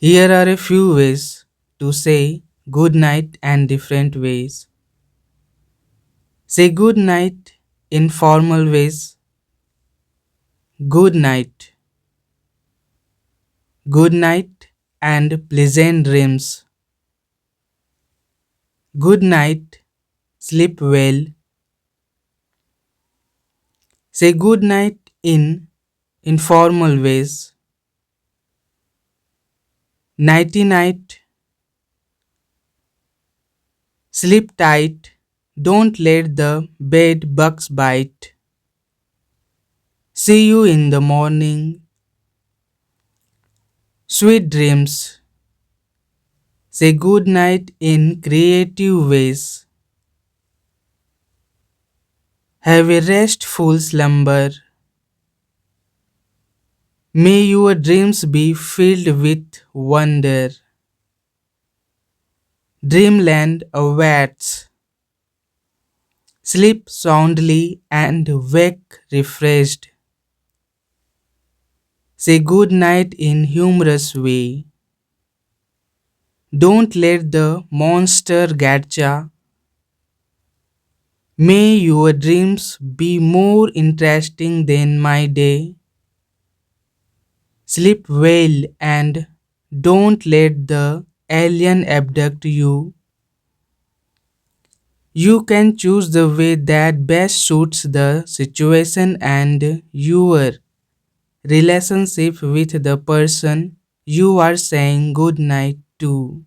Here are a few ways to say good night and different ways. Say good night in formal ways. Good night. Good night and pleasant dreams. Good night. Sleep well. Say good night in informal ways. Nighty night. Sleep tight. Don't let the bed bugs bite. See you in the morning. Sweet dreams. Say good night in creative ways. Have a restful slumber. May your dreams be filled with wonder. Dreamland awaits. Sleep soundly and wake refreshed. Say good night in humorous way. Don't let the monster get ya. May your dreams be more interesting than my day. Sleep well and don't let the alien abduct you. You can choose the way that best suits the situation and your relationship with the person you are saying good night to.